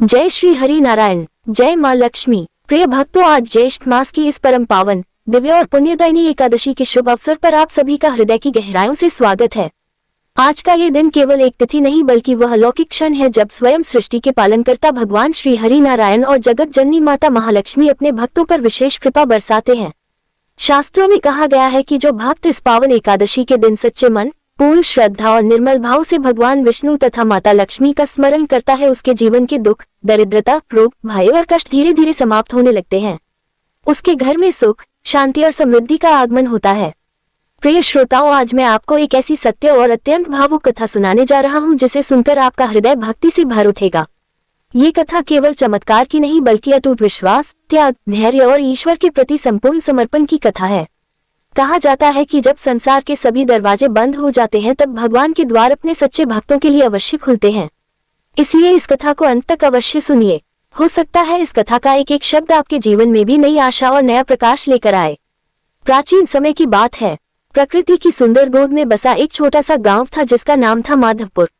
जय श्री हरि नारायण, जय माँ लक्ष्मी। प्रिय भक्तों, आज ज्येष्ठ मास की इस परम पावन, दिव्य और पुण्यदायिनी एकादशी के शुभ अवसर पर आप सभी का हृदय की गहराइयों से स्वागत है। आज का ये दिन केवल एक तिथि नहीं बल्कि वह अलौकिक क्षण है जब स्वयं सृष्टि के पालनकर्ता भगवान श्री हरि नारायण और जगत जननी माता महालक्ष्मी अपने भक्तों पर विशेष कृपा बरसाते हैं। शास्त्रों में कहा गया है कि जो भक्त इस पावन एकादशी के दिन सच्चे मन, पूर्ण श्रद्धा और निर्मल भाव से भगवान विष्णु तथा माता लक्ष्मी का स्मरण करता है, उसके जीवन के दुख, दरिद्रता, रोग, भय और कष्ट धीरे धीरे समाप्त होने लगते हैं। उसके घर में सुख, शांति और समृद्धि का आगमन होता है। प्रिय श्रोताओं, आज मैं आपको एक ऐसी सत्य और अत्यंत भावुक कथा सुनाने जा रहा हूं जिसे सुनकर आपका हृदय भक्ति से भर उठेगा। ये कथा केवल चमत्कार की नहीं बल्कि अटूट विश्वास, त्याग, धैर्य और ईश्वर के प्रति संपूर्ण समर्पण की कथा है। कहा जाता है कि जब संसार के सभी दरवाजे बंद हो जाते हैं तब भगवान के द्वार अपने सच्चे भक्तों के लिए अवश्य खुलते हैं। इसलिए इस कथा को अंत तक अवश्य सुनिए। हो सकता है इस कथा का एक एक शब्द आपके जीवन में भी नई आशा और नया प्रकाश लेकर आए। प्राचीन समय की बात है। प्रकृति की सुंदर गोद में बसा एक छोटा सा गांव था जिसका नाम था माधवपुर।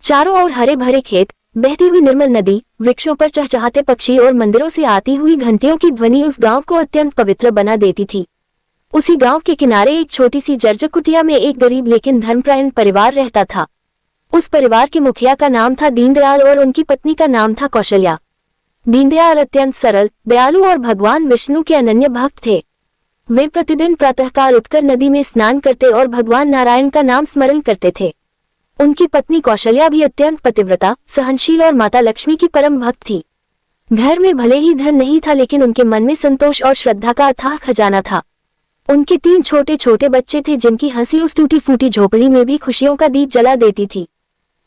चारों ओर हरे भरे खेत, बहती हुई निर्मल नदी, वृक्षों पर चहचहाते पक्षी और मंदिरों से आती हुई घंटियों की ध्वनि उस गांव को अत्यंत पवित्र बना देती थी। उसी गांव के किनारे एक छोटी सी जर्जर कुटिया में एक गरीब लेकिन धर्मपरायण परिवार रहता था। उस परिवार के मुखिया का नाम था दीनदयाल और उनकी पत्नी का नाम था कौशल्या। दीनदयाल अत्यंत सरल, दयालु और भगवान विष्णु के अनन्य भक्त थे। वे प्रतिदिन प्रातःकाल उठकर नदी में स्नान करते और भगवान नारायण का नाम स्मरण करते थे। उनकी पत्नी कौशल्या भी अत्यंत पतिव्रता, सहनशील और माता लक्ष्मी की परम भक्त थी। घर में भले ही धन नहीं था लेकिन उनके मन में संतोष और श्रद्धा का अथाह खजाना था। उनके 3 छोटे छोटे बच्चे थे जिनकी हंसी उस टूटी फूटी झोपड़ी में भी खुशियों का दीप जला देती थी।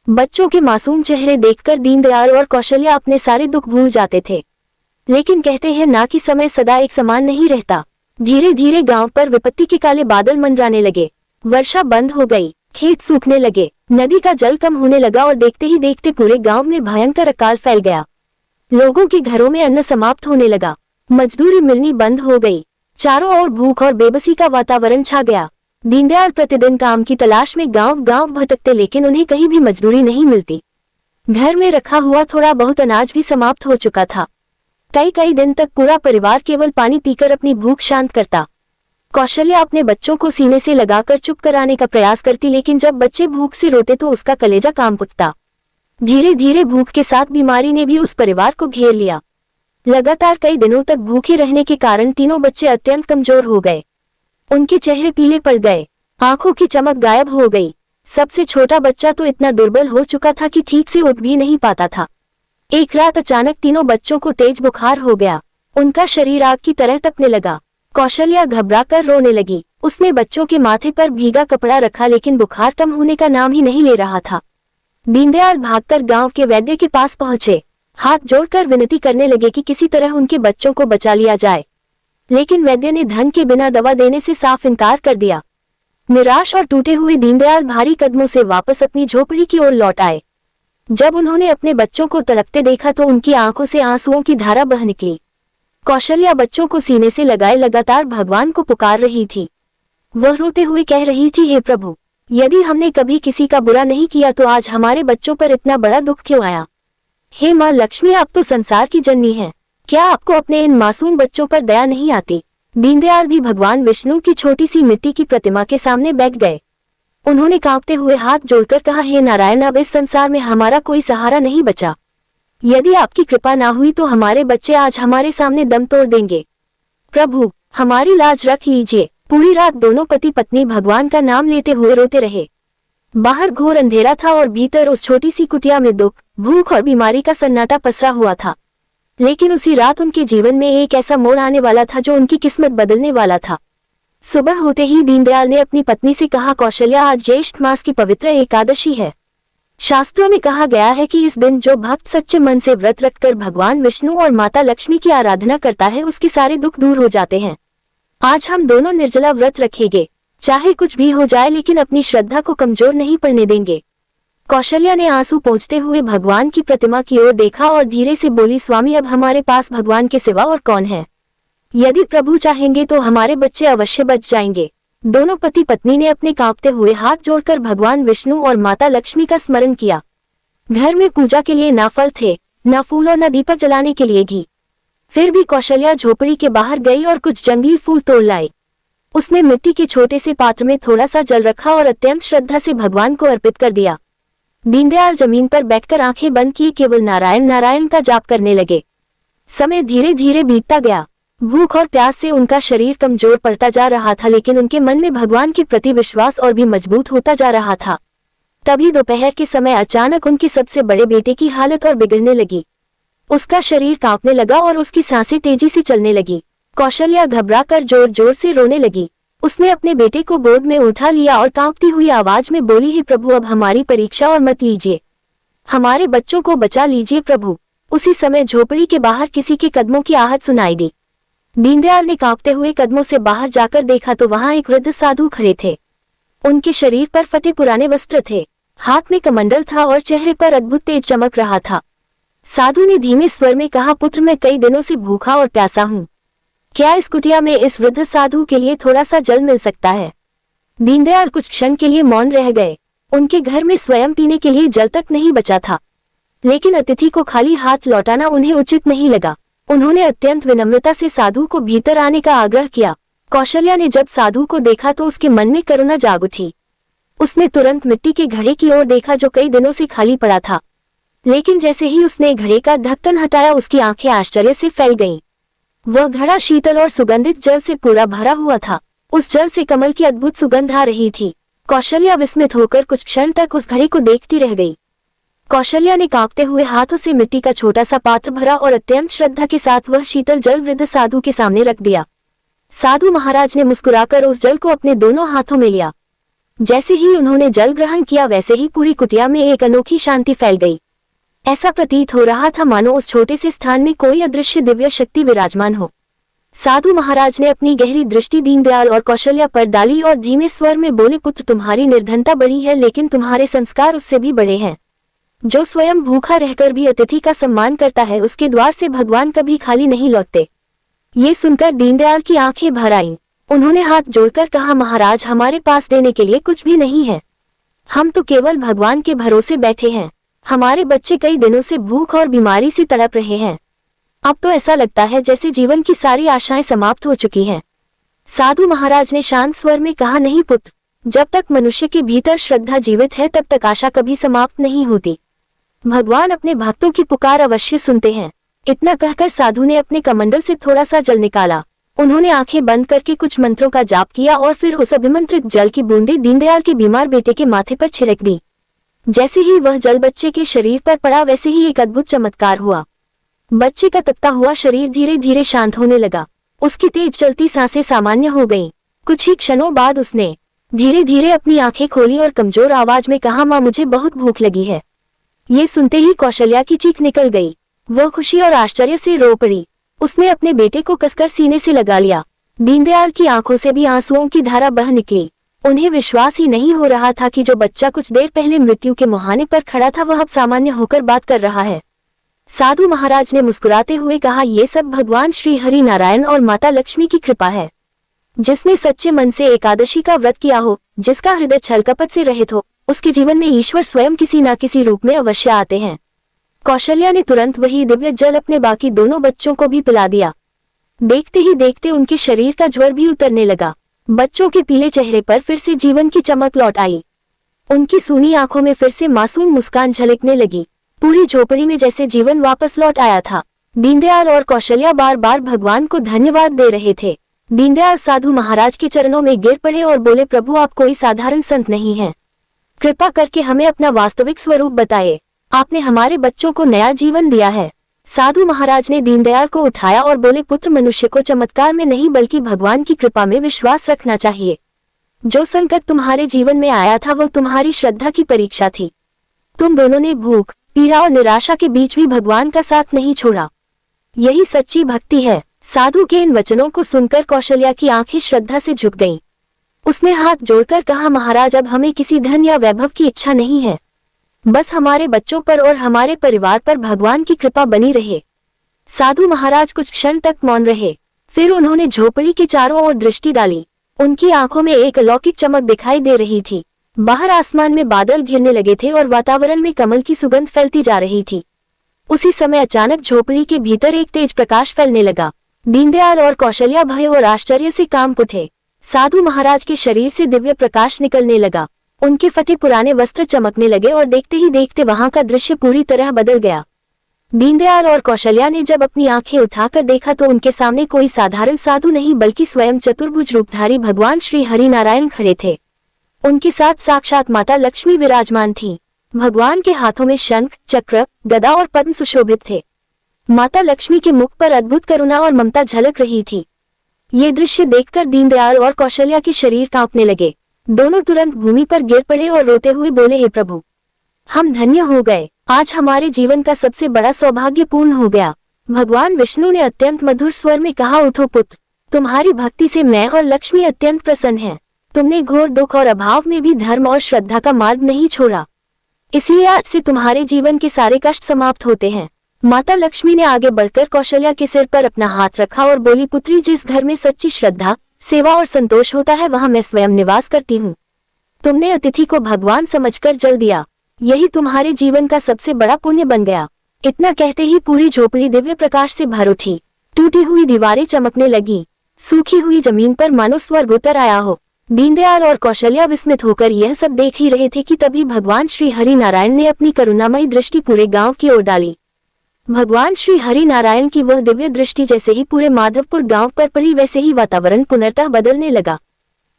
बच्चों के मासूम चेहरे देखकर दीनदयाल और कौशल्या अपने सारे दुख भूल जाते थे। लेकिन कहते हैं ना कि समय सदा एक समान नहीं रहता। धीरे धीरे गांव पर विपत्ति के काले बादल मंडराने लगे। वर्षा बंद हो गई, खेत सूखने लगे, नदी का जल कम होने लगा और देखते ही देखते पूरे गांव में भयंकर अकाल फैल गया। लोगों के घरों में अन्न समाप्त होने लगा, मजदूरी मिलनी बंद हो गई। चारों ओर भूख और बेबसी का वातावरण छा गया। दीनदयाल प्रतिदिन काम की तलाश में गांव गांव भटकते लेकिन उन्हें कहीं भी मजदूरी नहीं मिलती। घर में रखा हुआ थोड़ा बहुत अनाज भी समाप्त हो चुका था। कई कई दिन तक पूरा परिवार केवल पानी पीकर अपनी भूख शांत करता। कौशल्या अपने बच्चों को सीने से लगाकर चुप कराने का प्रयास करती लेकिन जब बच्चे भूख से रोते तो उसका कलेजा कांप उठता। धीरे धीरे भूख के साथ बीमारी ने भी उस परिवार को घेर लिया। लगातार कई दिनों तक भूखे रहने के कारण तीनों बच्चे अत्यंत कमजोर हो गए। उनके चेहरे पीले पड़ गए, आंखों की चमक गायब हो गई। सबसे छोटा बच्चा तो इतना दुर्बल हो चुका था कि ठीक से उठ भी नहीं पाता था। एक रात अचानक तीनों बच्चों को तेज बुखार हो गया। उनका शरीर आग की तरह तपने लगा। कौशल्या घबराकर रोने लगी। उसने बच्चों के माथे पर भीगा कपड़ा रखा लेकिन बुखार कम होने का नाम ही नहीं ले रहा था। दीनदयाल भागकर गांव के वैद्य के पास पहुंचे। हाथ जोड़कर विनती करने लगे कि किसी तरह उनके बच्चों को बचा लिया जाए। लेकिन वैद्य ने धन के बिना दवा देने से साफ इनकार कर दिया। निराश और टूटे हुए दीनदयाल भारी कदमों से वापस अपनी झोपड़ी की ओर लौट आए। जब उन्होंने अपने बच्चों को तड़पते देखा तो उनकी आंखों से आंसुओं की धारा बह निकली। कौशल्या बच्चों को सीने से लगाए लगातार भगवान को पुकार रही थी। वह रोते हुए कह रही थी, हे प्रभु, यदि हमने कभी किसी का बुरा नहीं किया तो आज हमारे बच्चों पर इतना बड़ा दुख क्यों आया। हे माँ लक्ष्मी, आप तो संसार की जननी हैं। क्या आपको अपने इन मासूम बच्चों पर दया नहीं आती। दीनदयाल भी भगवान विष्णु की छोटी सी मिट्टी की प्रतिमा के सामने बैठ गए। उन्होंने कांपते हुए हाथ जोड़कर कहा, हे नारायण, अब इस संसार में हमारा कोई सहारा नहीं बचा। यदि आपकी कृपा ना हुई तो हमारे बच्चे आज हमारे सामने दम तोड़ देंगे। प्रभु, हमारी लाज रख लीजिए। पूरी रात दोनों पति पत्नी भगवान का नाम लेते हुए रोते रहे। बाहर घोर अंधेरा था और भीतर उस छोटी सी कुटिया में दुख, भूख और बीमारी का सन्नाटा पसरा हुआ था। लेकिन उसी रात उनके जीवन में एक ऐसा मोड़ आने वाला था जो उनकी किस्मत बदलने वाला था। सुबह होते ही दीनदयाल ने अपनी पत्नी से कहा, कौशल्या, आज ज्येष्ठ मास की पवित्र एकादशी है। शास्त्रों में कहा गया है कि इस दिन जो भक्त सच्चे मन से व्रत रखकर भगवान विष्णु और माता लक्ष्मी की आराधना करता है उसके सारे दुख दूर हो जाते हैं। आज हम दोनों निर्जला व्रत रखेंगे। चाहे कुछ भी हो जाए लेकिन अपनी श्रद्धा को कमजोर नहीं पड़ने देंगे। कौशल्या ने आंसू पोंछते हुए भगवान की प्रतिमा की ओर देखा और धीरे से बोली, स्वामी, अब हमारे पास भगवान के सिवा और कौन है। यदि प्रभु चाहेंगे तो हमारे बच्चे अवश्य बच जाएंगे। दोनों पति पत्नी ने अपने कांपते हुए हाथ जोड़कर भगवान विष्णु और माता लक्ष्मी का स्मरण किया। घर में पूजा के लिए ना फल थे, न फूल और न दीपक जलाने के लिए घी। फिर भी कौशल्या झोपड़ी के बाहर गई और कुछ जंगली फूल तोड़ लाई। उसने मिट्टी के छोटे से पात्र में थोड़ा सा जल रखा और अत्यंत श्रद्धा से भगवान को अर्पित कर दिया। दीनदयाल जमीन पर बैठकर आंखें बंद किए केवल नारायण नारायण का जाप करने लगे। समय धीरे धीरे बीतता गया। भूख और प्यास से उनका शरीर कमजोर पड़ता जा रहा था, लेकिन उनके मन में भगवान के प्रति विश्वास और भी मजबूत होता जा रहा था। तभी दोपहर के समय अचानक उनके सबसे बड़े बेटे की हालत और बिगड़ने लगी। उसका शरीर कांपने लगा और उसकी सांसें तेजी से चलने लगी। कौशल्या घबराकर जोर जोर से रोने लगी। उसने अपने बेटे को गोद में उठा लिया और कांपती हुई आवाज में बोली, हे प्रभु, अब हमारी परीक्षा और मत लीजिए, हमारे बच्चों को बचा लीजिए प्रभु। उसी समय झोपड़ी के बाहर किसी के कदमों की आहट सुनाई दी। दीनदयाल ने कांपते हुए कदमों से बाहर जाकर देखा तो वहां एक वृद्ध साधु खड़े थे। उनके शरीर पर फटे पुराने वस्त्र थे, हाथ में कमंडल था और चेहरे पर अद्भुत तेज चमक रहा था। साधु ने धीमे स्वर में कहा, पुत्र, मैं कई दिनों से भूखा और प्यासा हूँ। क्या इस कुटिया में इस वृद्ध साधु के लिए थोड़ा सा जल मिल सकता है? दीनदयाल कुछ क्षण के लिए मौन रह गए। उनके घर में स्वयं पीने के लिए जल तक नहीं बचा था, लेकिन अतिथि को खाली हाथ लौटाना उन्हें उचित नहीं लगा। उन्होंने अत्यंत विनम्रता से साधु को भीतर आने का आग्रह किया। कौशल्या ने जब साधु को देखा तो उसके मन में करुणा जाग उठी। उसने तुरंत मिट्टी के घड़े की ओर देखा जो कई दिनों से खाली पड़ा था, लेकिन जैसे ही उसने घड़े का ढक्कन हटाया उसकी आंखें आश्चर्य से फैल गईं। वह घड़ा शीतल और सुगंधित जल से पूरा भरा हुआ था। उस जल से कमल की अद्भुत सुगंध आ रही थी। कौशल्या विस्मित होकर कुछ क्षण तक उस घड़े को देखती रह गई। कौशल्या ने कांपते हुए हाथों से मिट्टी का छोटा सा पात्र भरा और अत्यंत श्रद्धा के साथ वह शीतल जल वृद्ध साधु के सामने रख दिया। साधु महाराज ने मुस्कुराकर उस जल को अपने दोनों हाथों में लिया। जैसे ही उन्होंने जल ग्रहण किया वैसे ही पूरी कुटिया में एक अनोखी शांति फैल गई। ऐसा प्रतीत हो रहा था मानो उस छोटे से स्थान में कोई अदृश्य दिव्य शक्ति विराजमान हो। साधु महाराज ने अपनी गहरी दृष्टि दीनदयाल और कौशल्या पर डाली और धीमे स्वर में बोले, पुत्र, तुम्हारी निर्धनता बड़ी है, लेकिन तुम्हारे संस्कार उससे भी बड़े हैं। जो स्वयं भूखा रहकर भी अतिथि का सम्मान करता है, उसके द्वार से भगवान कभी खाली नहीं लौटते। ये सुनकर दीनदयाल की आंखें भर आईं। उन्होंने हाथ जोड़कर कहा, महाराज, हमारे पास देने के लिए कुछ भी नहीं है। हम तो केवल भगवान के भरोसे बैठे हैं। हमारे बच्चे कई दिनों से भूख और बीमारी से तड़प रहे हैं। अब तो ऐसा लगता है जैसे जीवन की सारी आशाएं समाप्त हो चुकी हैं। साधु महाराज ने शांत स्वर में कहा, नहीं पुत्र, जब तक मनुष्य के भीतर श्रद्धा जीवित है तब तक आशा कभी समाप्त नहीं होती। भगवान अपने भक्तों की पुकार अवश्य सुनते हैं। इतना कहकर साधु ने अपने कमंडल से थोड़ा सा जल निकाला। उन्होंने आंखें बंद करके कुछ मंत्रों का जाप किया और फिर उस अभिमंत्रित जल की बूंदें दीनदयाल के बीमार बेटे के माथे पर छिड़क दी। जैसे ही वह जल बच्चे के शरीर पर पड़ा वैसे ही एक अद्भुत चमत्कार हुआ। बच्चे का तपता हुआ शरीर धीरे धीरे शांत होने लगा। उसकी तेज चलती सांसें सामान्य हो गईं। कुछ ही क्षणों बाद उसने धीरे धीरे अपनी आंखें खोली और कमजोर आवाज में कहा, माँ, मुझे बहुत भूख लगी है। ये सुनते ही कौशल्या की चीख निकल गई। वह खुशी और आश्चर्य से रो पड़ी। उसने अपने बेटे को कसकर सीने से लगा लिया। दीनदयाल की आंखों से भी आंसुओं की धारा बह निकली। उन्हें विश्वास ही नहीं हो रहा था कि जो बच्चा कुछ देर पहले मृत्यु के मुहाने पर खड़ा था वह अब सामान्य होकर बात कर रहा है। साधु महाराज ने मुस्कुराते हुए कहा, ये सब भगवान श्री हरि नारायण और माता लक्ष्मी की कृपा है। जिसने सच्चे मन से एकादशी का व्रत किया हो, जिसका हृदय छल कपट से रहित हो, उसके जीवन में ईश्वर स्वयं किसी न किसी रूप में अवश्य आते हैं। कौशल्या ने तुरंत वही दिव्य जल अपने बाकी दोनों बच्चों को भी पिला दिया। देखते ही देखते उनके शरीर का ज्वर भी उतरने लगा। बच्चों के पीले चेहरे पर फिर से जीवन की चमक लौट आई। उनकी सूनी आंखों में फिर से मासूम मुस्कान झलकने लगी। पूरी झोपड़ी में जैसे जीवन वापस लौट आया था। दीनदयाल और कौशल्या बार बार भगवान को धन्यवाद दे रहे थे। दीनदयाल साधु महाराज के चरणों में गिर पड़े और बोले, प्रभु, आप कोई साधारण संत नहीं हैं। कृपा करके हमें अपना वास्तविक स्वरूप बताइए। आपने हमारे बच्चों को नया जीवन दिया है। साधु महाराज ने दीनदयाल को उठाया और बोले, पुत्र, मनुष्य को चमत्कार में नहीं बल्कि भगवान की कृपा में विश्वास रखना चाहिए। जो संकट तुम्हारे जीवन में आया था वह तुम्हारी श्रद्धा की परीक्षा थी। तुम दोनों ने भूख, पीड़ा और निराशा के बीच भी भगवान का साथ नहीं छोड़ा। यही सच्ची भक्ति है। साधु के इन वचनों को सुनकर कौशल्या की आंखें श्रद्धा से झुक गईं। उसने हाथ जोड़कर कहा, महाराज, अब हमें किसी धन या वैभव की इच्छा नहीं है। बस हमारे बच्चों पर और हमारे परिवार पर भगवान की कृपा बनी रहे। साधु महाराज कुछ क्षण तक मौन रहे। फिर उन्होंने झोपड़ी के चारों ओर दृष्टि डाली। उनकी आंखों में एक अलौकिक चमक दिखाई दे रही थी। बाहर आसमान में बादल घिरने लगे थे और वातावरण में कमल की सुगंध फैलती जा रही थी। उसी समय अचानक झोपड़ी के भीतर एक तेज प्रकाश फैलने लगा। दीनदयाल और कौशल्या भय और आश्चर्य से कांप उठे। साधु महाराज के शरीर से दिव्य प्रकाश निकलने लगा। उनके फटे पुराने वस्त्र चमकने लगे और देखते ही देखते वहां का दृश्य पूरी तरह बदल गया। दीनदयाल और कौशल्या ने जब अपनी आंखें उठाकर देखा तो उनके सामने कोई साधारण साधु नहीं बल्कि स्वयं चतुर्भुज रूपधारी भगवान श्री हरि नारायण खड़े थे। उनके साथ साक्षात माता लक्ष्मी विराजमान थीं। भगवान के हाथों में शंख, चक्र, गदा और पद्म सुशोभित थे। माता लक्ष्मी के मुख पर अद्भुत करुणा और ममता झलक रही थी। ये दृश्य देखकर दीनदयाल और कौशल्या के शरीर कांपने लगे। दोनों तुरंत भूमि पर गिर पड़े और रोते हुए बोले, हे प्रभु, हम धन्य हो गए। आज हमारे जीवन का सबसे बड़ा सौभाग्य पूर्ण हो गया। भगवान विष्णु ने अत्यंत मधुर स्वर में कहा, उठो पुत्र, तुम्हारी भक्ति से मैं और लक्ष्मी अत्यंत प्रसन्न हैं। तुमने घोर दुख और अभाव में भी धर्म और श्रद्धा का मार्ग नहीं छोड़ा, इसलिए आज से तुम्हारे जीवन के सारे कष्ट समाप्त होते हैं। माता लक्ष्मी ने आगे बढ़कर कौशल्या के सिर पर अपना हाथ रखा और बोली, पुत्री, जिस घर में सच्ची श्रद्धा, सेवा और संतोष होता है वहां मैं स्वयं निवास करती हूँ। तुमने अतिथि को भगवान समझकर जल दिया, यही तुम्हारे जीवन का सबसे बड़ा पुण्य बन गया। इतना कहते ही पूरी झोपड़ी दिव्य प्रकाश से भर उठी। टूटी हुई दीवारें चमकने लगी। सूखी हुई जमीन पर मानो स्वर्ग उतर आया हो। दीनदयाल और कौशल्या विस्मित होकर यह सब देख ही रहे थे कि तभी भगवान श्री हरि नारायण ने अपनी करुणामयी दृष्टि पूरे गांव की ओर डाली। भगवान श्री हरि नारायण की वह दिव्य दृष्टि जैसे ही पूरे माधवपुर गांव पर पड़ी वैसे ही वातावरण पुनर्तः बदलने लगा।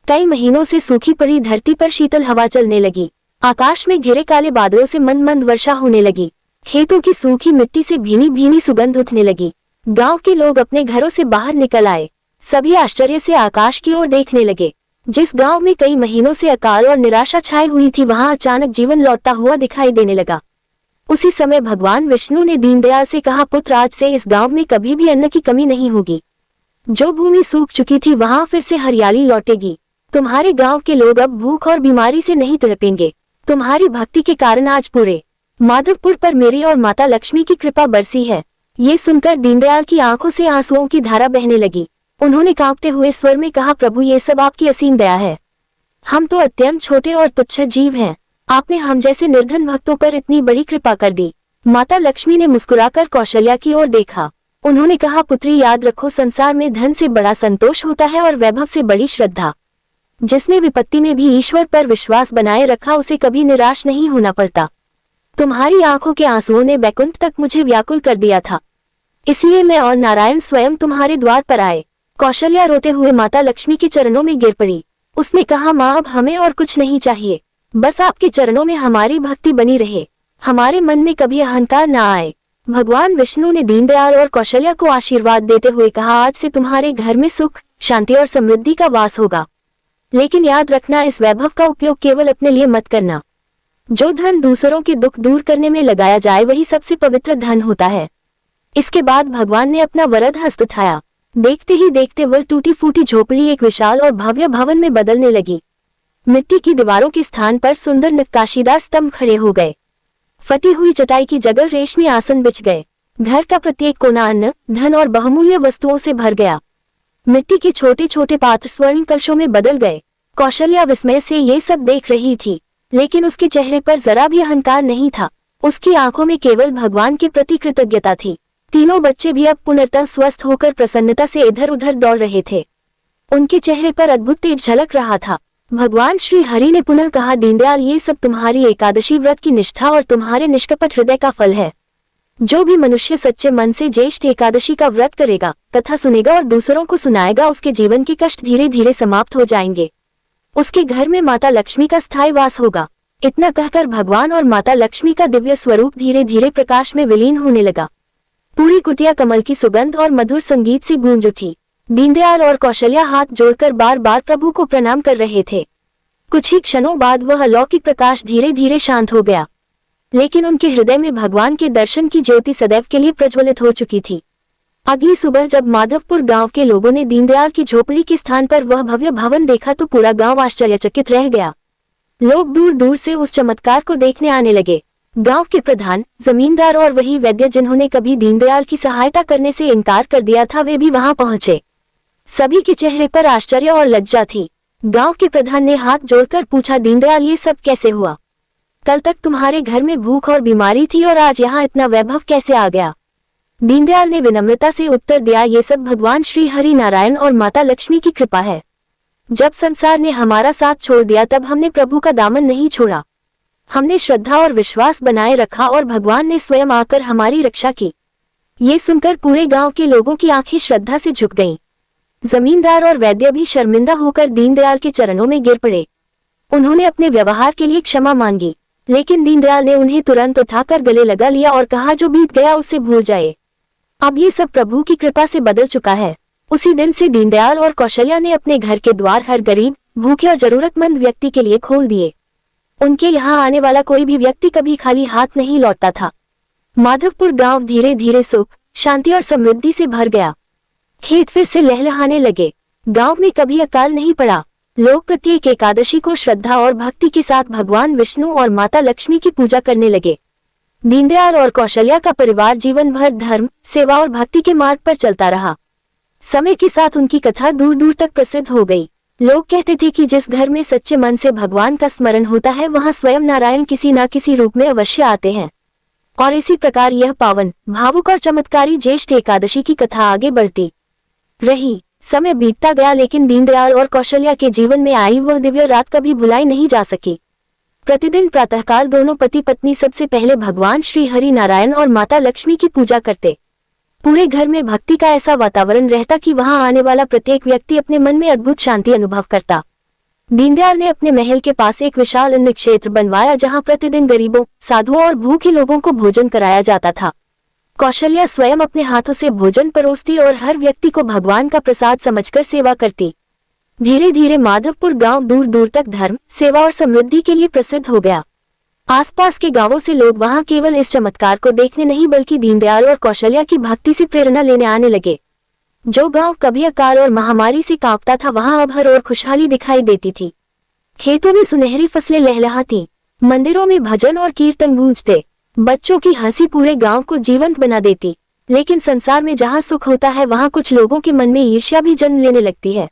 कई महीनों से सूखी पड़ी धरती पर शीतल हवा चलने लगी। आकाश में घिरे काले बादलों से मंद मंद वर्षा होने लगी। खेतों की सूखी मिट्टी से भीनी भीनी सुगंध उठने लगी। गांव के लोग अपने घरों से बाहर निकल आए। सभी आश्चर्य से आकाश की ओर देखने लगे। जिस गांव में कई महीनों से अकाल और निराशा छाई हुई थी वहां अचानक जीवन लौटता हुआ दिखाई देने लगा। उसी समय भगवान विष्णु ने दीनदयाल से कहा, पुत्र, आज से इस गांव में कभी भी अन्न की कमी नहीं होगी। जो भूमि सूख चुकी थी वहां फिर से हरियाली लौटेगी। तुम्हारे गांव के लोग अब भूख और बीमारी से नहीं तड़पेंगे। तुम्हारी भक्ति के कारण आज पूरे माधवपुर पर मेरी और माता लक्ष्मी की कृपा बरसी है। ये सुनकर दीनदयाल की आंखों से आंसुओं की धारा बहने लगी। उन्होंने कांपते हुए स्वर में कहा, प्रभु, ये सब आपकी असीम दया है। हम तो अत्यंत छोटे और तुच्छ जीव हैं। आपने हम जैसे निर्धन भक्तों पर इतनी बड़ी कृपा कर दी। माता लक्ष्मी ने मुस्कुराकर कौशल्या की ओर देखा। उन्होंने कहा, पुत्री, याद रखो, संसार में धन से बड़ा संतोष होता है और वैभव से बड़ी श्रद्धा। जिसने विपत्ति में भी ईश्वर पर विश्वास बनाए रखा उसे कभी निराश नहीं होना पड़ता। तुम्हारी आंखों के आंसुओं ने बैकुंठ तक मुझे व्याकुल कर दिया था, इसलिए मैं और नारायण स्वयं तुम्हारे द्वार पर आए। कौशल्या रोते हुए माता लक्ष्मी के चरणों में गिर पड़ी। उसने कहा, माँ, अब हमें और कुछ नहीं चाहिए, बस आपके चरणों में हमारी भक्ति बनी रहे, हमारे मन में कभी अहंकार न आए। भगवान विष्णु ने दीनदयाल और कौशल्या को आशीर्वाद देते हुए कहा, आज से तुम्हारे घर में सुख, शांति और समृद्धि का वास होगा। लेकिन याद रखना, इस वैभव का उपयोग केवल अपने लिए मत करना। जो धन दूसरों के दुख दूर करने में लगाया जाए वही सबसे पवित्र धन होता है। इसके बाद भगवान ने अपना वरद हस्त उठाया। देखते ही देखते वह टूटी फूटी झोपड़ी एक विशाल और भव्य भवन में बदलने लगी। मिट्टी की दीवारों के स्थान पर सुंदर नक्काशीदार स्तंभ खड़े हो गए। फटी हुई चटाई की जगह रेशमी आसन बिछ गए। घर का प्रत्येक कोना अन्न, धन और बहुमूल्य वस्तुओं से भर गया। मिट्टी के छोटे छोटे पात्र स्वर्ण कलशों में बदल गए। कौशल्या विस्मय से ये सब देख रही थी, लेकिन उसके चेहरे पर जरा भी अहंकार नहीं था। उसकी आंखों में केवल भगवान के प्रति कृतज्ञता थी। तीनों बच्चे भी अब पुनर्तः स्वस्थ होकर प्रसन्नता से इधर उधर दौड़ रहे थे। उनके चेहरे पर अद्भुत तेज झलक रहा था। भगवान श्री हरि ने पुनः कहा, दीनदयाल, ये सब तुम्हारी एकादशी व्रत की निष्ठा और तुम्हारे निष्कपट हृदय का फल है। जो भी मनुष्य सच्चे मन से ज्येष्ठ एकादशी का व्रत करेगा, कथा सुनेगा और दूसरों को सुनाएगा, उसके जीवन के कष्ट धीरे धीरे समाप्त हो जाएंगे। उसके घर में माता लक्ष्मी का स्थायी वास होगा। इतना कहकर भगवान और माता लक्ष्मी का दिव्य स्वरूप धीरे धीरे प्रकाश में विलीन होने लगा। पूरी कुटिया कमल की सुगंध और मधुर संगीत से गूंज उठी। दीनदयाल और कौशल्या हाथ जोड़कर बार बार प्रभु को प्रणाम कर रहे थे। कुछ ही क्षणों बाद वह अलौकिक प्रकाश धीरे धीरे शांत हो गया, लेकिन उनके हृदय में भगवान के दर्शन की ज्योति सदैव के लिए प्रज्वलित हो चुकी थी। अगली सुबह जब माधवपुर गांव के लोगों ने दीनदयाल की झोपड़ी के स्थान पर वह भव्य भवन देखा तो पूरा गांव आश्चर्यचकित रह गया। लोग दूर दूर से उस चमत्कार को देखने आने लगे। गांव के प्रधान, जमींदार और वही वैद्य जिन्होंने कभी दीनदयाल की सहायता करने से इनकार कर दिया था, वे भी वहां पहुंचे। सभी के चेहरे पर आश्चर्य और लज्जा थी। गांव के प्रधान ने हाथ जोड़कर पूछा, दीनदयाल, ये सब कैसे हुआ? कल तक तुम्हारे घर में भूख और बीमारी थी और आज यहाँ इतना वैभव कैसे आ गया? दीनदयाल ने विनम्रता से उत्तर दिया, ये सब भगवान श्री हरि नारायण और माता लक्ष्मी की कृपा है। जब संसार ने हमारा साथ छोड़ दिया तब हमने प्रभु का दामन नहीं छोड़ा। हमने श्रद्धा और विश्वास बनाए रखा और भगवान ने स्वयं आकर हमारी रक्षा की। ये सुनकर पूरे गांव के लोगों की आंखें श्रद्धा से झुक गईं। जमींदार और वैद्य भी शर्मिंदा होकर दीनदयाल के चरणों में गिर पड़े। उन्होंने अपने व्यवहार के लिए क्षमा मांगी, लेकिन दीनदयाल ने उन्हें तुरंत उठाकर गले लगा लिया और कहा, जो बीत गया उसे भूल जाए। अब ये सब प्रभु की कृपा से बदल चुका है। उसी दिन से दीनदयाल और कौशल्या ने अपने घर के द्वार हर गरीब, भूखे और जरूरतमंद व्यक्ति के लिए खोल दिए। उनके यहाँ आने वाला कोई भी व्यक्ति कभी खाली हाथ नहीं लौटता था। माधवपुर गांव धीरे धीरे सुख, शांति और समृद्धि से भर गया। खेत फिर से लहलहाने लगे। गांव में कभी अकाल नहीं पड़ा। लोग प्रत्येक एकादशी को श्रद्धा और भक्ति के साथ भगवान विष्णु और माता लक्ष्मी की पूजा करने लगे। दीनदयाल और कौशल्या का परिवार जीवन भर धर्म, सेवा और भक्ति के मार्ग पर चलता रहा। समय के साथ उनकी कथा दूर दूर तक प्रसिद्ध हो गई। लोग कहते थे कि जिस घर में सच्चे मन से भगवान का स्मरण होता है वहां स्वयं नारायण किसी न किसी रूप में अवश्य आते हैं। और इसी प्रकार यह पावन, भावुक और चमत्कारी ज्येष्ठ एकादशी की कथा आगे बढ़ती रही। समय बीतता गया, लेकिन दीनदयाल और कौशल्या के जीवन में आई वह दिव्य रात कभी भुलाई नहीं जा सकी। प्रतिदिन प्रातःकाल दोनों पति पत्नी सबसे पहले भगवान श्री हरि नारायण और माता लक्ष्मी की पूजा करते। पूरे घर में भक्ति का ऐसा वातावरण रहता कि वहां आने वाला प्रत्येक व्यक्ति अपने मन में अद्भुत शांति अनुभव करता। दीनदयाल ने अपने महल के पास एक विशाल अन्न क्षेत्र बनवाया जहां प्रतिदिन गरीबों, साधुओं और भूखे लोगों को भोजन कराया जाता था। कौशल्या स्वयं अपने हाथों से भोजन परोसती और हर व्यक्ति को भगवान का प्रसाद समझकर सेवा करती। धीरे धीरे माधवपुर गांव दूर दूर तक धर्म, सेवा और समृद्धि के लिए प्रसिद्ध हो गया। आसपास के गांवों से लोग वहां केवल इस चमत्कार को देखने नहीं बल्कि दीनदयाल और कौशल्या की भक्ति से प्रेरणा लेने आने लगे। जो गांव कभी अकाल और महामारी से कांपता था वहां अब हर ओर खुशहाली दिखाई देती थी। खेतों में सुनहरी फसलें लहलहाती, मंदिरों में भजन और कीर्तन गूंजते, बच्चों की हंसी पूरे गांव को जीवंत बना देती। लेकिन संसार में जहां सुख होता है वहां कुछ लोगों के मन में ईर्ष्या भी जन्म लेने लगती है।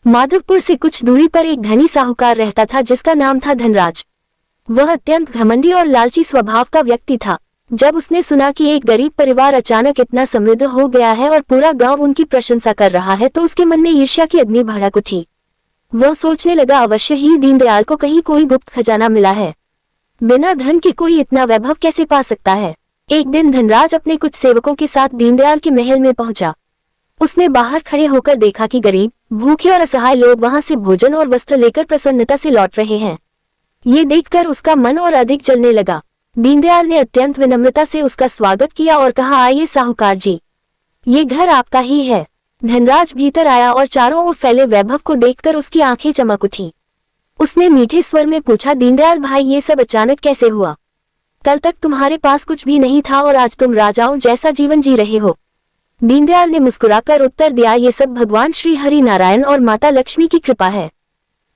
माधवपुर से कुछ दूरी पर एक धनी साहूकार रहता था जिसका नाम था धनराज। वह अत्यंत घमंडी और लालची स्वभाव का व्यक्ति था। जब उसने सुना कि एक गरीब परिवार अचानक इतना समृद्ध हो गया है और पूरा गांव उनकी प्रशंसा कर रहा है तो उसके मन में ईर्ष्या की अग्नि भड़क उठी। वह सोचने लगा, अवश्य ही दीनदयाल को कहीं कोई गुप्त खजाना मिला है। बिना धन के कोई इतना वैभव कैसे पा सकता है। एक दिन धनराज अपने कुछ सेवकों के साथ दीनदयाल के महल में पहुंचा। उसने बाहर खड़े होकर देखा कि गरीब, भूखे और असहाय लोग वहां से भोजन और वस्त्र लेकर प्रसन्नता से लौट रहे हैं। ये देखकर उसका मन और अधिक जलने लगा। दीनदयाल ने अत्यंत विनम्रता से उसका स्वागत किया और कहा, आइए साहूकार जी, ये घर आपका ही है। धनराज भीतर आया और चारों ओर फैले वैभव को देखकर उसकी आंखें चमक उठी। उसने मीठे स्वर में पूछा, दीनदयाल भाई, ये सब अचानक कैसे हुआ? कल तक तुम्हारे पास कुछ भी नहीं था और आज तुम राजाओं जैसा जीवन जी रहे हो। दीनदयाल ने मुस्कुराकर उत्तर दिया, ये सब भगवान श्री हरि नारायण और माता लक्ष्मी की कृपा है।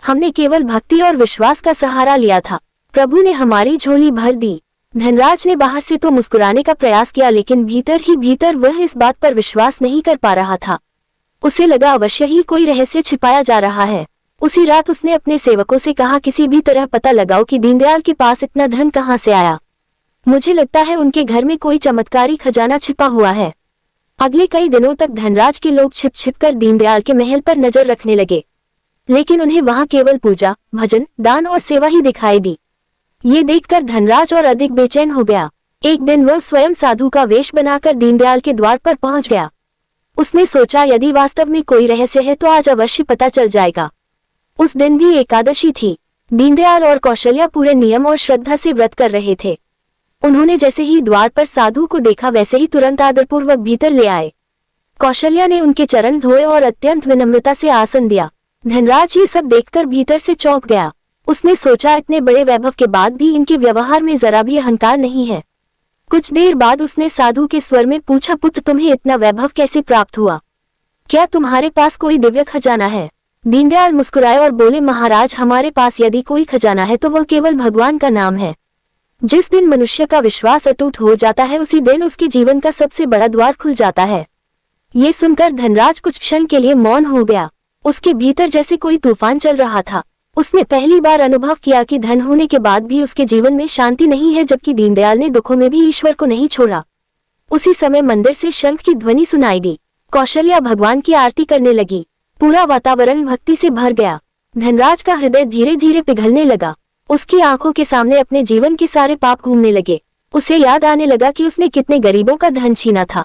हमने केवल भक्ति और विश्वास का सहारा लिया था, प्रभु ने हमारी झोली भर दी। धनराज ने बाहर से तो मुस्कुराने का प्रयास किया, लेकिन भीतर ही भीतर वह इस बात पर विश्वास नहीं कर पा रहा था। उसे लगा अवश्य ही कोई रहस्य छिपाया जा रहा है। उसी रात उसने अपने सेवकों से कहा, किसी भी तरह पता लगाओ कि दीनदयाल के पास इतना धन कहाँ से आया। मुझे लगता है उनके घर में कोई चमत्कारी खजाना छिपा हुआ है। अगले कई दिनों तक धनराज के लोग छिप छिप कर दीनदयाल के महल पर नजर रखने लगे, लेकिन उन्हें वहां केवल पूजा, भजन, दान और सेवा ही दिखाई दी। ये देखकर धनराज और अधिक बेचैन हो गया। एक दिन वह स्वयं साधु का वेश बनाकर दीनदयाल के द्वार पर पहुंच गया। उसने सोचा, यदि वास्तव में कोई रहस्य है तो आज अवश्य पता चल जाएगा। उस दिन भी एकादशी थी। दीनदयाल और कौशल्या पूरे नियम और श्रद्धा से व्रत कर रहे थे। उन्होंने जैसे ही द्वार पर साधु को देखा वैसे ही तुरंत आदरपूर्वक भीतर ले आए। कौशल्या ने उनके चरण धोए और अत्यंत विनम्रता से आसन दिया। धनराज ये सब देखकर भीतर से चौंक गया। उसने सोचा, इतने बड़े वैभव के बाद भी इनके व्यवहार में जरा भी अहंकार नहीं है। कुछ देर बाद उसने साधु के स्वर में पूछा, पुत्र, तुम्हें इतना वैभव कैसे प्राप्त हुआ? क्या तुम्हारे पास कोई दिव्य खजाना है? दीनदयाल मुस्कुराए और बोले, महाराज, हमारे पास यदि कोई खजाना है तो वह केवल भगवान का नाम है। जिस दिन मनुष्य का विश्वास अटूट हो जाता है उसी दिन उसके जीवन का सबसे बड़ा द्वार खुल जाता है। ये सुनकर धनराज कुछ क्षण के लिए मौन हो गया। उसके भीतर जैसे कोई तूफान चल रहा था। उसने पहली बार अनुभव किया कि धन होने के बाद भी उसके जीवन में शांति नहीं है, जबकि दीनदयाल ने दुखों में भी ईश्वर को नहीं छोड़ा। उसी समय मंदिर से शंख की ध्वनि सुनाई दी। कौशल्या भगवान की आरती करने लगी। पूरा वातावरण भक्ति से भर गया। धनराज का हृदय धीरे धीरे पिघलने लगा। उसकी आंखों के सामने अपने जीवन के सारे पाप घूमने लगे। उसे याद आने लगा कि उसने कितने गरीबों का धन छीना था,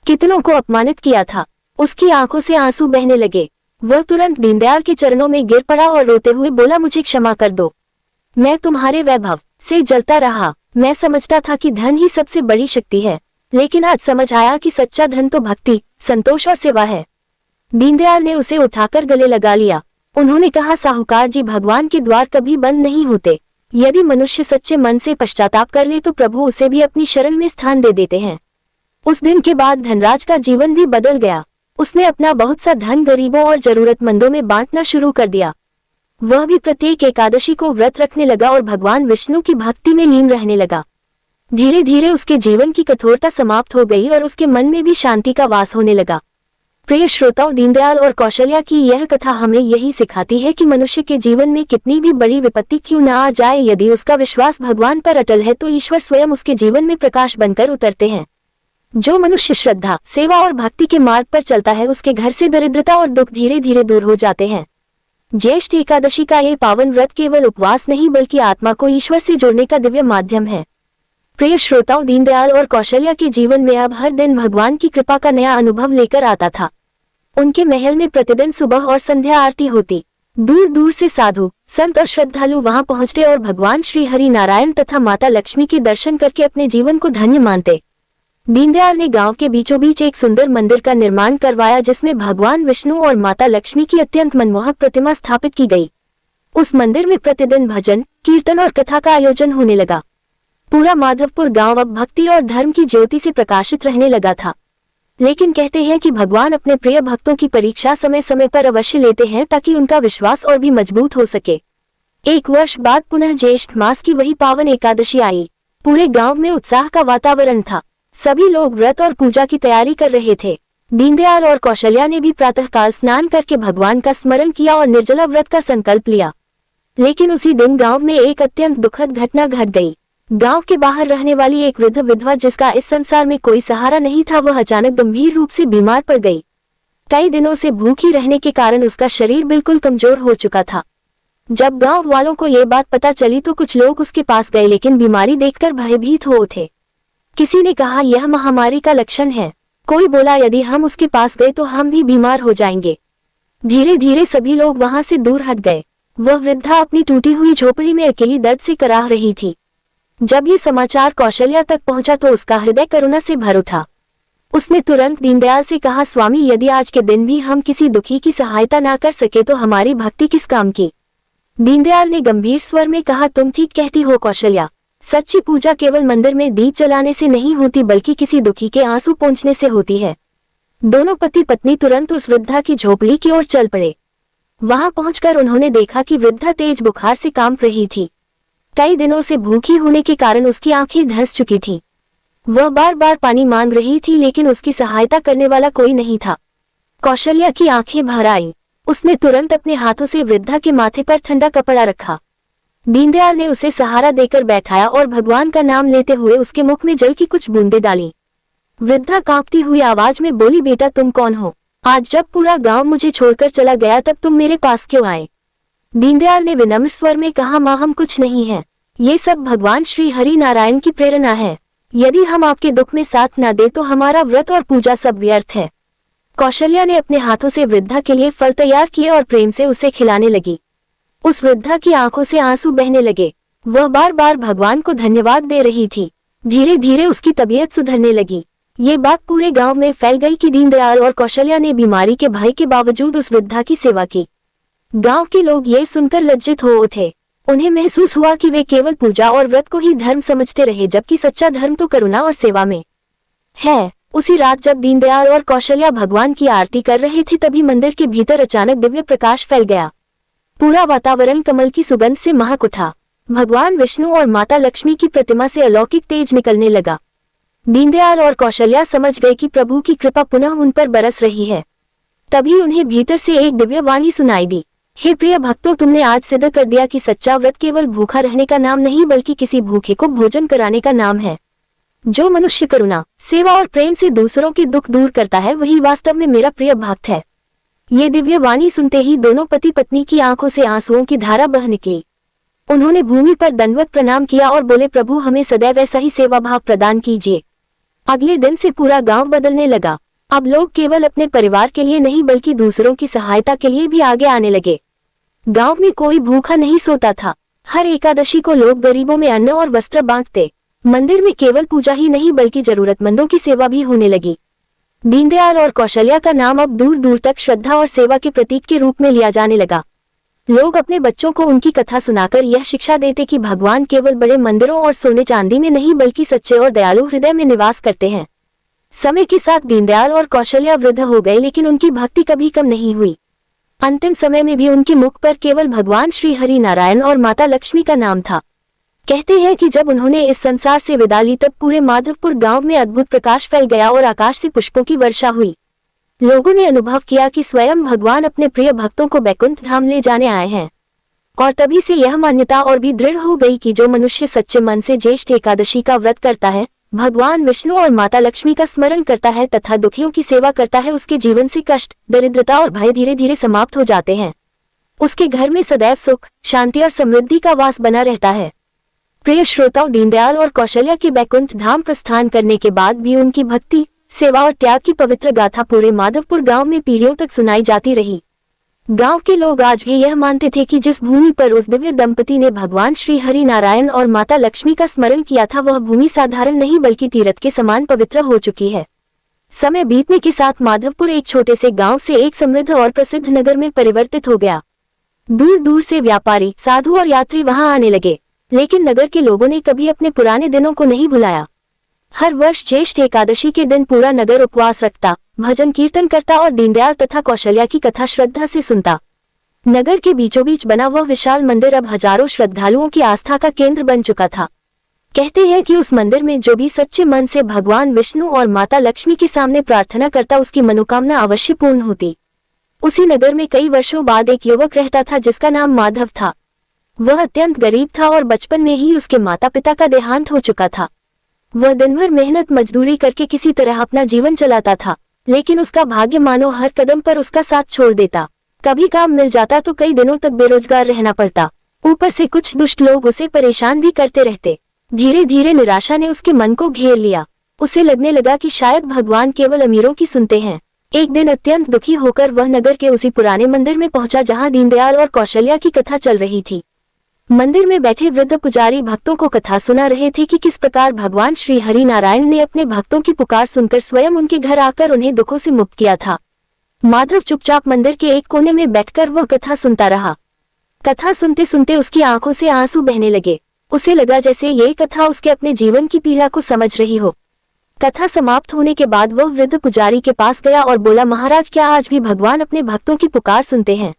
कितनों को अपमानित किया था। उसकी आंखों से आंसू बहने लगे। वह तुरंत दीनदयाल के चरणों में गिर पड़ा और रोते हुए बोला, मुझे क्षमा कर दो, मैं तुम्हारे वैभव से जलता रहा। मैं समझता था कि धन ही सबसे बड़ी शक्ति है, लेकिन आज समझ आया कि सच्चा धन तो भक्ति, संतोष और सेवा है। दीनदयाल ने उसे उठाकर गले लगा लिया। उन्होंने कहा, साहूकार जी, भगवान के द्वार कभी बंद नहीं होते। यदि मनुष्य सच्चे मन से पश्चाताप कर ले तो प्रभु उसे भी अपनी शरण में स्थान दे देते हैं। उस दिन के बाद धनराज का जीवन भी बदल गया। उसने अपना बहुत सा धन गरीबों और जरूरतमंदों में बांटना शुरू कर दिया। वह भी प्रत्येक एकादशी को व्रत रखने लगा और भगवान विष्णु की भक्ति में लीन रहने लगा। धीरे धीरे उसके जीवन की कठोरता समाप्त हो गई और उसके मन में भी शांति का वास होने लगा। प्रिय श्रोताओं, दीनदयाल और कौशल्या की यह कथा हमें यही सिखाती है कि मनुष्य के जीवन में कितनी भी बड़ी विपत्ति क्यों न आ जाए, यदि उसका विश्वास भगवान पर अटल है तो ईश्वर स्वयं उसके जीवन में प्रकाश बनकर उतरते हैं। जो मनुष्य श्रद्धा, सेवा और भक्ति के मार्ग पर चलता है, उसके घर से दरिद्रता और दुख धीरे धीरे दूर हो जाते हैं। ज्येष्ठ एकादशी का ये पावन व्रत केवल उपवास नहीं बल्कि आत्मा को ईश्वर से जोड़ने का दिव्य माध्यम है। प्रिय श्रोताओं, दीनदयाल और कौशल्या के जीवन में अब हर दिन भगवान की कृपा का नया अनुभव लेकर आता था। उनके महल में प्रतिदिन सुबह और संध्या आरती होती। दूर दूर से साधु, संत और श्रद्धालु वहां पहुंचते और भगवान श्री हरि नारायण तथा माता लक्ष्मी के दर्शन करके अपने जीवन को धन्य मानते। दीनदयाल ने गांव के बीचों बीच एक सुंदर मंदिर का निर्माण करवाया, जिसमें भगवान विष्णु और माता लक्ष्मी की अत्यंत मनमोहक प्रतिमा स्थापित की गई। उस मंदिर में प्रतिदिन भजन, कीर्तन और कथा का आयोजन होने लगा। पूरा माधवपुर गांव अब भक्ति और धर्म की ज्योति से प्रकाशित रहने लगा था। लेकिन कहते हैं कि भगवान अपने प्रिय भक्तों की परीक्षा समय समय पर अवश्य लेते हैं ताकि उनका विश्वास और भी मजबूत हो सके। एक वर्ष बाद पुनः ज्येष्ठ मास की वही पावन एकादशी आई। पूरे गांव में उत्साह का वातावरण था। सभी लोग व्रत और पूजा की तैयारी कर रहे थे। दीनदयाल और कौशल्या ने भी प्रातःकाल स्नान करके भगवान का स्मरण किया और निर्जला व्रत का संकल्प लिया। लेकिन उसी दिन गांव में एक अत्यंत दुखद घटना घट गई। गांव के बाहर रहने वाली एक वृद्ध विधवा, जिसका इस संसार में कोई सहारा नहीं था, वह अचानक गंभीर रूप से बीमार पड़ गई। कई दिनों से भूखी रहने के कारण उसका शरीर बिल्कुल कमजोर हो चुका था। जब गांव वालों को ये बात पता चली तो कुछ लोग उसके पास गए, लेकिन बीमारी देखकर भयभीत हो उठे। किसी ने कहा, यह महामारी का लक्षण है। कोई बोला, यदि हम उसके पास गए तो हम भी बीमार हो जाएंगे। धीरे धीरे सभी लोग वहां से दूर हट गए। वह वृद्धा अपनी टूटी हुई झोपड़ी में अकेली दर्द से कराह रही थी। जब ये समाचार कौशल्या तक पहुंचा तो उसका हृदय करुणा से भर उठा। उसने तुरंत दीनदयाल से कहा, स्वामी, यदि आज के दिन भी हम किसी दुखी की सहायता ना कर सके तो हमारी भक्ति किस काम की। दीनदयाल ने गंभीर स्वर में कहा, तुम ठीक कहती हो कौशल्या। सच्ची पूजा केवल मंदिर में दीप जलाने से नहीं होती बल्कि किसी दुखी के आंसू पोंछने से होती है। दोनों पति पत्नी तुरंत उस वृद्धा की झोपड़ी की ओर चल पड़े। वहां पहुंचकर उन्होंने देखा कि वृद्धा तेज बुखार से कांप रही थी। कई दिनों से भूखी होने के कारण उसकी आंखें धंस चुकी थीं। वह बार बार पानी मांग रही थी, लेकिन उसकी सहायता करने वाला कोई नहीं था। कौशल्या की आंखें भर आईं। उसने तुरंत अपने हाथों से वृद्धा के माथे पर ठंडा कपड़ा रखा। दीनदयाल ने उसे सहारा देकर बैठाया और भगवान का नाम लेते हुए उसके मुख में जल की कुछ बूंदें डाली। वृद्धा कांपती हुई आवाज में बोली, बेटा, तुम कौन हो? आज जब पूरा गांव मुझे छोड़कर चला गया तब तुम मेरे पास क्यों आए? दीनदयाल ने विनम्र स्वर में कहा, मां, हम कुछ नहीं हैं। ये सब भगवान श्री हरि नारायण की प्रेरणा है। यदि हम आपके दुख में साथ न दे तो हमारा व्रत और पूजा सब व्यर्थ है। कौशल्या ने अपने हाथों से वृद्धा के लिए फल तैयार किए और प्रेम से उसे खिलाने लगी। उस वृद्धा की आंखों से आंसू बहने लगे। वह बार बार भगवान को धन्यवाद दे रही थी। धीरे धीरे उसकी तबीयत सुधरने लगी। ये बात पूरे गांव में फैल गई कि दीनदयाल और कौशल्या ने बीमारी के भय के बावजूद उस वृद्धा की सेवा की। गांव के लोग ये सुनकर लज्जित हो उठे। उन्हें महसूस हुआ कि वे केवल पूजा और व्रत को ही धर्म समझते रहे, जबकि सच्चा धर्म तो करुणा और सेवा में है। उसी रात जब दीनदयाल और कौशल्या भगवान की आरती कर रहे थे, तभी मंदिर के भीतर अचानक दिव्य प्रकाश फैल गया। पूरा वातावरण कमल की सुगंध से महक उठा। भगवान विष्णु और माता लक्ष्मी की प्रतिमा से अलौकिक तेज निकलने लगा। दीनदयाल और कौशल्या समझ गए कि प्रभु की कृपा पुनः उन पर बरस रही है। तभी उन्हें भीतर से एक दिव्य वाणी सुनाई दी। हे प्रिय भक्तों, तुमने आज सिद्ध कर दिया कि सच्चा व्रत केवल भूखा रहने का नाम नहीं बल्कि किसी भूखे को भोजन कराने का नाम है। जो मनुष्य करुणा, सेवा और प्रेम से दूसरों के दुख दूर करता है वही वास्तव में मेरा प्रिय भक्त है। ये दिव्य वाणी सुनते ही दोनों पति पत्नी की आंखों से आंसुओं की धारा बह निकली। उन्होंने भूमि पर दंडवत प्रणाम किया और बोले, प्रभु हमें सदैव ऐसा ही सेवा भाव प्रदान कीजिए। अगले दिन से पूरा गांव बदलने लगा। अब लोग केवल अपने परिवार के लिए नहीं बल्कि दूसरों की सहायता के लिए भी आगे आने लगे। गांव में कोई भूखा नहीं सोता था। हर एकादशी को लोग गरीबों में अन्न और वस्त्र बांटते। मंदिर में केवल पूजा ही नहीं बल्कि जरूरतमंदों की सेवा भी होने लगी। दीनदयाल और कौशल्या का नाम अब दूर दूर तक श्रद्धा और सेवा के प्रतीक के रूप में लिया जाने लगा। लोग अपने बच्चों को उनकी कथा सुनाकर यह शिक्षा देते कि भगवान केवल बड़े मंदिरों और सोने चांदी में नहीं बल्कि सच्चे और दयालु हृदय में निवास करते हैं। समय के साथ दीनदयाल और कौशल्या वृद्ध हो गए, लेकिन उनकी भक्ति कभी कम नहीं हुई। अंतिम समय में भी उनके मुख पर केवल भगवान श्री हरि नारायण और माता लक्ष्मी का नाम था। कहते हैं कि जब उन्होंने इस संसार से विदा ली तब पूरे माधवपुर गांव में अद्भुत प्रकाश फैल गया और आकाश से पुष्पों की वर्षा हुई। लोगों ने अनुभव किया कि स्वयं भगवान अपने प्रिय भक्तों को बैकुंठ धाम ले जाने आए हैं। और तभी से यह मान्यता और भी दृढ़ हो गई कि जो मनुष्य सच्चे मन से ज्येष्ठ एकादशी का व्रत करता है, भगवान विष्णु और माता लक्ष्मी का स्मरण करता है तथा दुखियों की सेवा करता है, उसके जीवन से कष्ट, दरिद्रता और भय धीरे धीरे समाप्त हो जाते हैं। उसके घर में सदैव सुख, शांति और समृद्धि का वास बना रहता है। प्रिय श्रोताओं, दीनदयाल और कौशल्या के बैकुंठ धाम प्रस्थान करने के बाद भी उनकी भक्ति, सेवा और त्याग की पवित्र गाथा पूरे माधवपुर गांव में पीढ़ियों तक सुनाई जाती रही। गांव के लोग आज भी यह मानते थे कि जिस भूमि पर उस दिव्य दंपति ने भगवान श्री हरि नारायण और माता लक्ष्मी का स्मरण किया था, वह भूमि साधारण नहीं बल्कि तीर्थ के समान पवित्र हो चुकी है। समय बीतने के साथ माधवपुर एक छोटे से गांव से एक समृद्ध और प्रसिद्ध नगर में परिवर्तित हो गया। दूर दूर से व्यापारी, साधु और यात्री वहां आने लगे, लेकिन नगर के लोगों ने कभी अपने पुराने दिनों को नहीं भुलाया। हर वर्ष ज्येष्ठ एकादशी के दिन पूरा नगर उपवास रखता, भजन कीर्तन करता और दीनदयाल तथा कौशल्या की कथा श्रद्धा से सुनता। नगर के बीचों बीच बना वह विशाल मंदिर अब हजारों श्रद्धालुओं की आस्था का केंद्र बन चुका था। कहते हैं कि उस मंदिर में जो भी सच्चे मन से भगवान विष्णु और माता लक्ष्मी के सामने प्रार्थना करता, उसकी मनोकामना अवश्य पूर्ण होती। उसी नगर में कई वर्षों बाद एक युवक रहता था जिसका नाम माधव था। वह अत्यंत गरीब था और बचपन में ही उसके माता पिता का देहांत हो चुका था। वह दिन भर मेहनत मजदूरी करके किसी तरह अपना जीवन चलाता था, लेकिन उसका भाग्य मानो हर कदम पर उसका साथ छोड़ देता। कभी काम मिल जाता तो कई दिनों तक बेरोजगार रहना पड़ता। ऊपर से कुछ दुष्ट लोग उसे परेशान भी करते रहते। धीरे धीरे निराशा ने उसके मन को घेर लिया। उसे लगने लगा कि शायद भगवान केवल अमीरों की सुनते हैं। एक दिन अत्यंत दुखी होकर वह नगर के उसी पुराने मंदिर में पहुंचा जहां दीनदयाल और कौशल्या की कथा चल रही थी। मंदिर में बैठे वृद्ध पुजारी भक्तों को कथा सुना रहे थे कि किस प्रकार भगवान श्री हरि नारायण ने अपने भक्तों की पुकार सुनकर स्वयं उनके घर आकर उन्हें दुखों से मुक्त किया था। माधव चुपचाप मंदिर के एक कोने में बैठकर वह कथा सुनता रहा। कथा सुनते सुनते उसकी आंखों से आंसू बहने लगे। उसे लगा जैसे ये कथा उसके अपने जीवन की पीड़ा को समझ रही हो। कथा समाप्त होने के बाद वह वृद्ध पुजारी के पास गया और बोला, महाराज, क्या आज भी भगवान अपने भक्तों की पुकार सुनते हैं?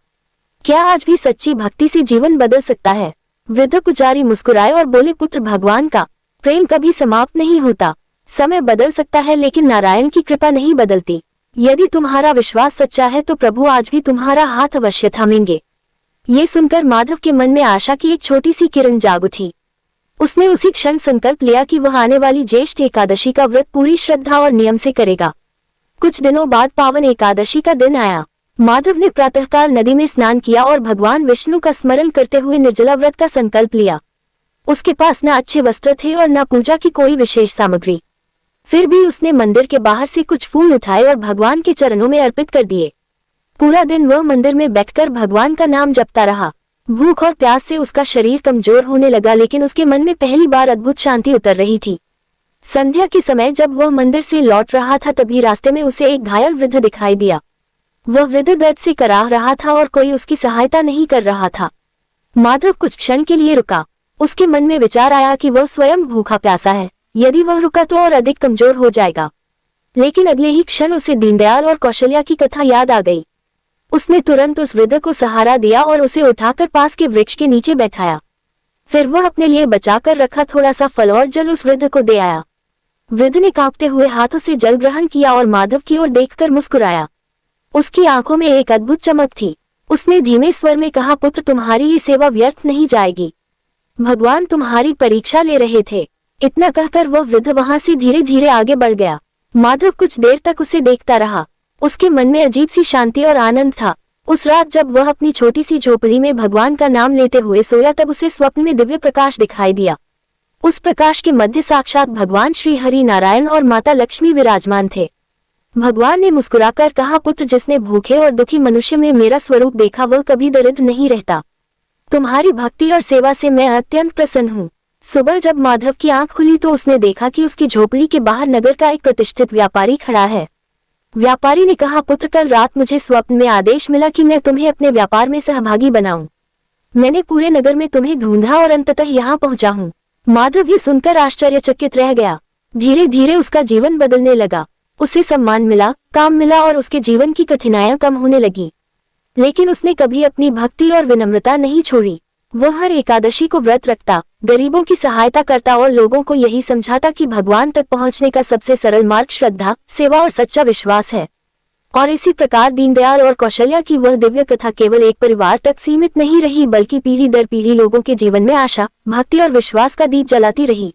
क्या आज भी सच्ची भक्ति से जीवन बदल सकता है? वृद्ध पुजारी मुस्कुराए और बोले, पुत्र, भगवान का प्रेम कभी समाप्त नहीं होता। समय बदल सकता है लेकिन नारायण की कृपा नहीं बदलती। यदि तुम्हारा विश्वास सच्चा है तो प्रभु आज भी तुम्हारा हाथ अवश्य थामेंगे। ये सुनकर माधव के मन में आशा की एक छोटी सी किरण जाग उठी। उसने उसी क्षण संकल्प लिया कि वह आने वाली ज्येष्ठ एकादशी का व्रत पूरी श्रद्धा और नियम से करेगा। कुछ दिनों बाद पावन एकादशी का दिन आया। माधव ने प्रातःकाल नदी में स्नान किया और भगवान विष्णु का स्मरण करते हुए निर्जला व्रत का संकल्प लिया। उसके पास न अच्छे वस्त्र थे और न पूजा की कोई विशेष सामग्री। फिर भी उसने मंदिर के बाहर से कुछ फूल उठाए और भगवान के चरणों में अर्पित कर दिए। पूरा दिन वह मंदिर में बैठकर भगवान का नाम जपता रहा। भूख और प्यास से उसका शरीर कमजोर होने लगा, लेकिन उसके मन में पहली बार अद्भुत शांति उतर रही थी। संध्या के समय जब वह मंदिर से लौट रहा था तभी रास्ते में उसे एक घायल वृद्ध दिखाई दिया। वह वृद्ध दर्द से कराह रहा था और कोई उसकी सहायता नहीं कर रहा था। माधव कुछ क्षण के लिए रुका। उसके मन में विचार आया कि वह स्वयं भूखा प्यासा है। यदि वह रुका तो और अधिक कमजोर हो जाएगा। लेकिन अगले ही क्षण उसे दीनदयाल और कौशल्या की कथा याद आ गई। उसने तुरंत उस वृद्ध को सहारा दिया और उसे उठाकर पास के वृक्ष के नीचे बैठाया। फिर वह अपने लिए बचाकर रखा थोड़ा सा फल और जल उस वृद्ध को दे आया। वृद्ध ने कांपते हुए हाथों से जल ग्रहण किया और माधव की ओर देखकर मुस्कुराया। उसकी आंखों में एक अद्भुत चमक थी। उसने धीमे स्वर में कहा, पुत्र तुम्हारी ये सेवा व्यर्थ नहीं जाएगी, भगवान तुम्हारी परीक्षा ले रहे थे। इतना कहकर वह वृद्ध वहां से धीरे धीरे आगे बढ़ गया। माधव कुछ देर तक उसे देखता रहा। उसके मन में अजीब सी शांति और आनंद था। उस रात जब वह अपनी छोटी सी झोपड़ी में भगवान का नाम लेते हुए सोया, तब उसे स्वप्न में दिव्य प्रकाश दिखाई दिया। उस प्रकाश के मध्य साक्षात भगवान श्री हरि नारायण और माता लक्ष्मी विराजमान थे। भगवान ने मुस्कुराकर कहा, पुत्र जिसने भूखे और दुखी मनुष्य में मेरा स्वरूप देखा वह कभी दरिद्र नहीं रहता। तुम्हारी भक्ति और सेवा से मैं अत्यंत प्रसन्न हूँ। सुबह जब माधव की आंख खुली तो उसने देखा कि उसकी झोपड़ी के बाहर नगर का एक प्रतिष्ठित व्यापारी खड़ा है। व्यापारी ने कहा, पुत्र कल रात मुझे स्वप्न में आदेश मिला कि मैं तुम्हें अपने व्यापार में सहभागी बनाऊं। मैंने पूरे नगर में तुम्हें ढूंढा और अंततः यहाँ पहुंचा हूँ। माधव ये सुनकर आश्चर्यचकित रह गया। धीरे धीरे उसका जीवन बदलने लगा। उसे सम्मान मिला, काम मिला और उसके जीवन की कठिनाइयां कम होने लगी। लेकिन उसने कभी अपनी भक्ति और विनम्रता नहीं छोड़ी। वह हर एकादशी को व्रत रखता, गरीबों की सहायता करता और लोगों को यही समझाता कि भगवान तक पहुंचने का सबसे सरल मार्ग श्रद्धा, सेवा और सच्चा विश्वास है। और इसी प्रकार दीनदयाल और कौशल्या की वह दिव्य कथा केवल एक परिवार तक सीमित नहीं रही, बल्कि पीढ़ी दर पीढ़ी लोगों के जीवन में आशा, भक्ति और विश्वास का दीप जलाती रही।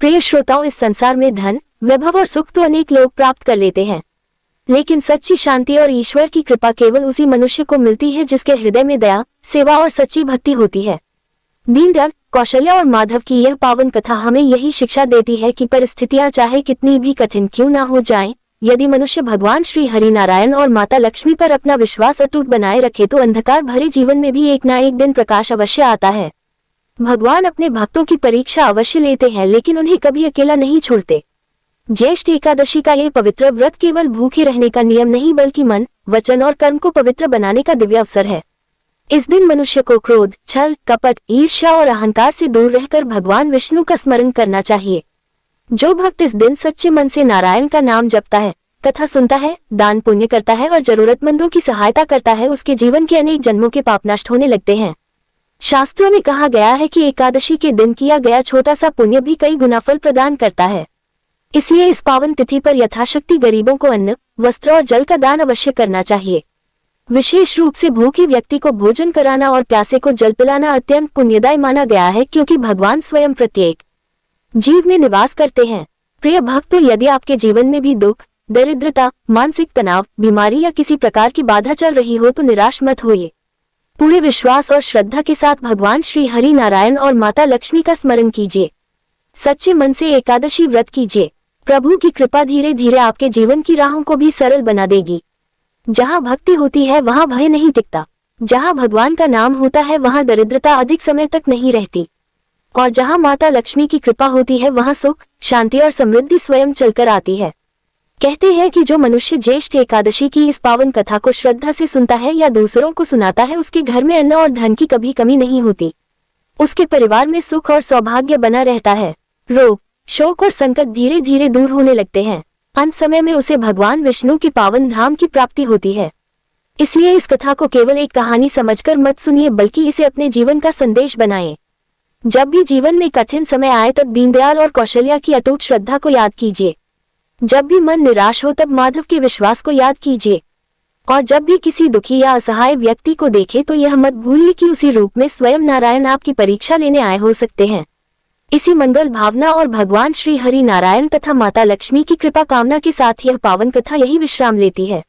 प्रिय श्रोताओं, इस संसार में धन, वैभव और सुख तो अनेक लोग प्राप्त कर लेते हैं, लेकिन सच्ची शांति और ईश्वर की कृपा केवल उसी मनुष्य को मिलती है जिसके हृदय में दया, सेवा और सच्ची भक्ति होती है। दीनदयाल, कौशल्या और माधव की यह पावन कथा हमें यही शिक्षा देती है कि परिस्थितियां चाहे कितनी भी कठिन क्यों न हो जाएं, यदि मनुष्य भगवान श्री हरि नारायण और माता लक्ष्मी पर अपना विश्वास अटूट बनाए रखे तो अंधकार भरे जीवन में भी एक न एक दिन प्रकाश अवश्य आता है। भगवान अपने भक्तों की परीक्षा अवश्य लेते हैं, लेकिन उन्हें कभी अकेला नहीं छोड़ते। ज्येष्ठ एकादशी का यह पवित्र व्रत केवल भूखे रहने का नियम नहीं, बल्कि मन, वचन और कर्म को पवित्र बनाने का दिव्य अवसर है। इस दिन मनुष्य को क्रोध, छल, कपट, ईर्ष्या और अहंकार से दूर रहकर भगवान विष्णु का स्मरण करना चाहिए। जो भक्त इस दिन सच्चे मन से नारायण का नाम जपता है, कथा सुनता है, दान पुण्य करता है और जरूरतमंदों की सहायता करता है, उसके जीवन के अनेक जन्मों के पाप नष्ट होने लगते हैं। शास्त्रों में कहा गया है कि एकादशी के दिन किया गया छोटा सा पुण्य भी कई गुना फल प्रदान करता है। इसलिए इस पावन तिथि पर यथाशक्ति गरीबों को अन्न, वस्त्र और जल का दान अवश्य करना चाहिए। विशेष रूप से भूखे व्यक्ति को भोजन कराना और प्यासे को जल पिलाना अत्यंत पुण्यदायी माना गया है, क्योंकि भगवान स्वयं प्रत्येक जीव में निवास करते हैं। प्रिय भक्तों, यदि आपके जीवन में भी दुख, दरिद्रता, मानसिक तनाव, बीमारी या किसी प्रकार की बाधा चल रही हो तो निराश मत होइए। पूरे विश्वास और श्रद्धा के साथ भगवान श्री हरि नारायण और माता लक्ष्मी का स्मरण कीजिए। सच्चे मन से एकादशी व्रत कीजिए। प्रभु की कृपा धीरे धीरे आपके जीवन की राहों को भी सरल बना देगी। जहाँ भक्ति होती है वहाँ भय नहीं टिकता। जहाँ भगवान का नाम होता है वहाँ दरिद्रता अधिक समय तक नहीं रहती। और जहाँ माता लक्ष्मी की कृपा होती है वहाँ सुख, शांति और समृद्धि स्वयं चलकर आती है। कहते हैं कि जो मनुष्य ज्येष्ठ एकादशी की इस पावन कथा को श्रद्धा से सुनता है या दूसरों को सुनाता है, उसके घर में अन्न और धन की कभी कमी नहीं होती। उसके परिवार में सुख और सौभाग्य बना रहता है। रोग, शोक और संकट धीरे धीरे दूर होने लगते हैं। अंत समय में उसे भगवान विष्णु के पावन धाम की प्राप्ति होती है। इसलिए इस कथा को केवल एक कहानी समझकर मत सुनिए, बल्कि इसे अपने जीवन का संदेश बनाएं। जब भी जीवन में कठिन समय आए तब दीनदयाल और कौशल्या की अटूट श्रद्धा को याद कीजिए। जब भी मन निराश हो तब माधव के विश्वास को याद कीजिए। और जब भी किसी दुखी या असहाय व्यक्ति को देखे तो यह मत भूलिए कि उसी रूप में स्वयं नारायण आपकी परीक्षा लेने आए हो सकते हैं। इसी मंगल भावना और भगवान श्री हरि नारायण तथा माता लक्ष्मी की कृपा कामना के साथ यह पावन कथा यही विश्राम लेती है।